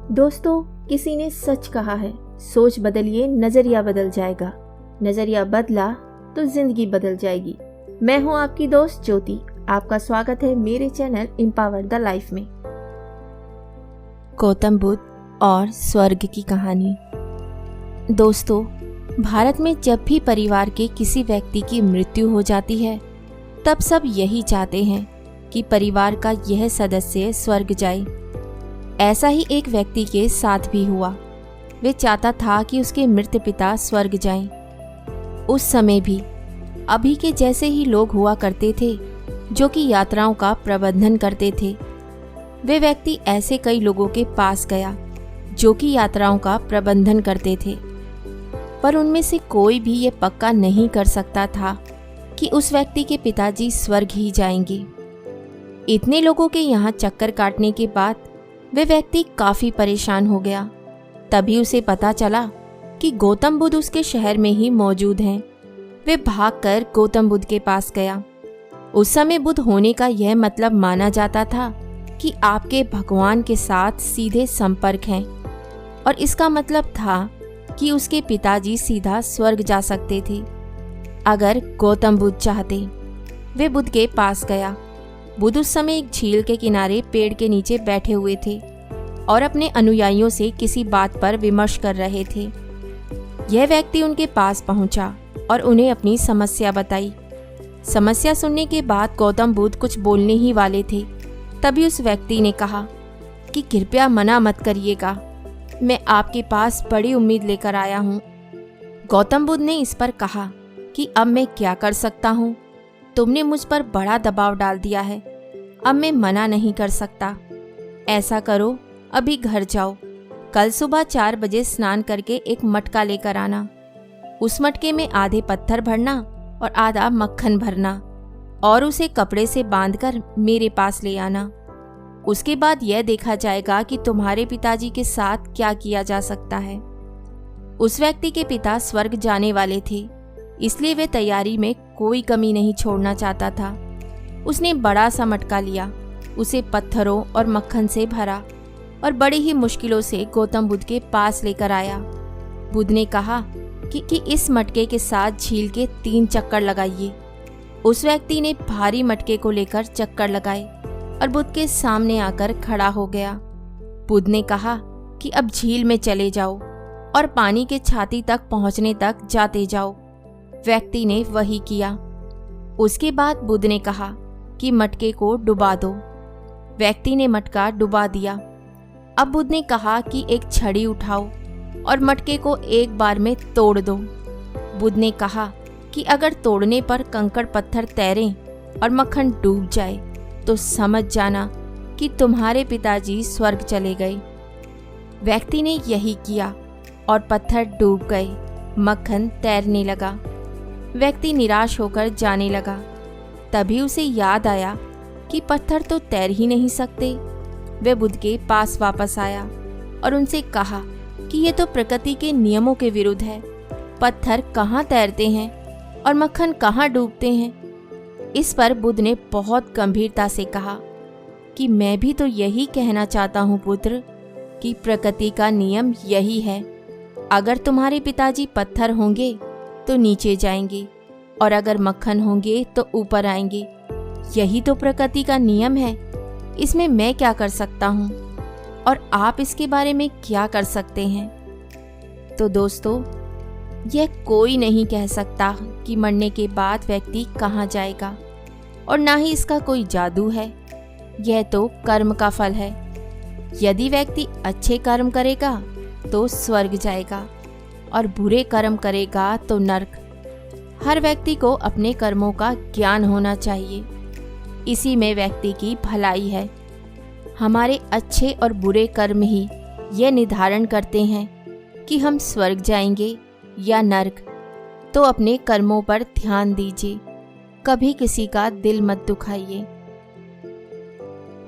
दोस्तों, किसी ने सच कहा है, सोच बदलिए नजरिया बदल जाएगा। नजरिया बदला तो जिंदगी बदल जाएगी। मैं हूं आपकी दोस्त ज्योति। आपका स्वागत है मेरे चैनल एम्पावर द लाइफ में। गौतम बुद्ध और स्वर्ग की कहानी। दोस्तों, भारत में जब भी परिवार के किसी व्यक्ति की मृत्यु हो जाती है, तब सब यही चाहते हैं कि परिवार का यह सदस्य स्वर्ग जाए। ऐसा ही एक व्यक्ति के साथ भी हुआ। वे चाहता था कि उसके मृत पिता स्वर्ग जाएं। उस समय भी अभी के जैसे ही लोग हुआ करते थे जो कि यात्राओं का प्रबंधन करते थे। वे व्यक्ति ऐसे कई लोगों के पास गया जो कि यात्राओं का प्रबंधन करते थे, पर उनमें से कोई भी ये पक्का नहीं कर सकता था कि उस व्यक्ति के पिताजी स्वर्ग ही जाएंगे। इतने लोगों के यहाँ चक्कर काटने के बाद वे व्यक्ति काफी परेशान हो गया। तभी उसे पता चला कि गौतम बुद्ध उसके शहर में ही मौजूद हैं। वे भागकर गौतम बुद्ध के पास गया। उस समय बुद्ध होने का यह मतलब माना जाता था कि आपके भगवान के साथ सीधे संपर्क हैं, और इसका मतलब था कि उसके पिताजी सीधा स्वर्ग जा सकते थे अगर गौतम बुद्ध चाहते। वे बुद्ध के पास गया। बुद्ध उस समय एक झील के किनारे पेड़ के नीचे बैठे हुए थे और अपने अनुयायियों से किसी बात पर विमर्श कर रहे थे। यह व्यक्ति उनके पास पहुंचा और उन्हें अपनी समस्या बताई। समस्या सुनने के बाद गौतम बुद्ध कुछ बोलने ही वाले थे, तभी उस व्यक्ति ने कहा कि कृपया मना मत करिएगा, मैं आपके पास बड़ी उम्मीद लेकर आया हूँ। गौतम बुद्ध ने इस पर कहा कि अब मैं क्या कर सकता हूँ, तुमने मुझ पर बड़ा दबाव डाल दिया है, अब मैं मना नहीं कर सकता। ऐसा करो, अभी घर जाओ, कल सुबह 4 बजे स्नान करके एक मटका लेकर आना। उस मटके में आधे पत्थर भरना और आधा मक्खन भरना और उसे कपड़े से बांधकर मेरे पास ले आना। उसके बाद यह देखा जाएगा कि तुम्हारे पिताजी के साथ क्या किया जा सकता है। उस व्यक्ति के पिता स्वर्ग जाने वाले थे, इसलिए वे तैयारी में कोई कमी नहीं छोड़ना चाहता था। उसने बड़ा सा मटका लिया, उसे पत्थरों और मक्खन से भरा और बड़ी ही मुश्किलों से गौतम बुद्ध के पास लेकर आया। बुद्ध ने कहा कि इस मटके के साथ झील के 3 चक्कर लगाइए। उस व्यक्ति ने भारी मटके को लेकर चक्कर लगाए और बुद्ध के सामने आकर खड़ा हो गया। बुद्ध ने कहा कि अब झील में चले जाओ और पानी के छाती तक पहुंचने तक जाते जाओ। व्यक्ति ने वही किया। उसके बाद बुद्ध ने कहा कि मटके को डुबा दो। व्यक्ति ने मटका डुबा दिया। अब बुद्ध ने कहा कि एक छड़ी उठाओ और मटके को एक बार में तोड़ दो। बुद्ध ने कहा कि अगर तोड़ने पर कंकड़ पत्थर तैरें और मक्खन डूब जाए तो समझ जाना कि तुम्हारे पिताजी स्वर्ग चले गए। व्यक्ति ने यही किया और पत्थर डूब गए, मक्खन तैरने लगा। व्यक्ति निराश होकर जाने लगा। तभी उसे याद आया कि पत्थर तो तैर ही नहीं सकते। वह बुद्ध के पास वापस आया और उनसे कहा कि ये तो प्रकृति के नियमों के विरुद्ध है। पत्थर कहाँ तैरते हैं और मक्खन कहाँ डूबते हैं। इस पर बुद्ध ने बहुत गंभीरता से कहा कि मैं भी तो यही कहना चाहता हूँ पुत्र, कि प्रकृति का नियम यही है। अगर तुम्हारे पिताजी पत्थर होंगे तो नीचे जाएंगे और अगर मक्खन होंगे तो ऊपर आएंगे। यही तो प्रकृति का नियम है। इसमें मैं क्या कर सकता हूँ और आप इसके बारे में क्या कर सकते हैं। तो दोस्तों, यह कोई नहीं कह सकता कि मरने के बाद व्यक्ति कहाँ जाएगा, और ना ही इसका कोई जादू है। यह तो कर्म का फल है। यदि व्यक्ति अच्छे कर्म करेगा तो स्वर्ग जाएगा और बुरे कर्म करेगा तो नरक। हर व्यक्ति को अपने कर्मों का ज्ञान होना चाहिए, इसी में व्यक्ति की भलाई है। हमारे अच्छे और बुरे कर्म ही यह निर्धारण करते हैं कि हम स्वर्ग जाएंगे या नरक। तो अपने कर्मों पर ध्यान दीजिए, कभी किसी का दिल मत दुखाइए।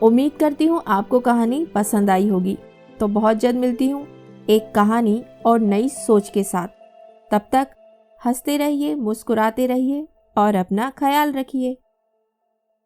उम्मीद करती हूँ आपको कहानी पसंद आई होगी। तो बहुत जल्द मिलती हूँ एक कहानी और नई सोच के साथ। तब तक हंसते रहिए, मुस्कुराते रहिए और अपना ख्याल रखिए।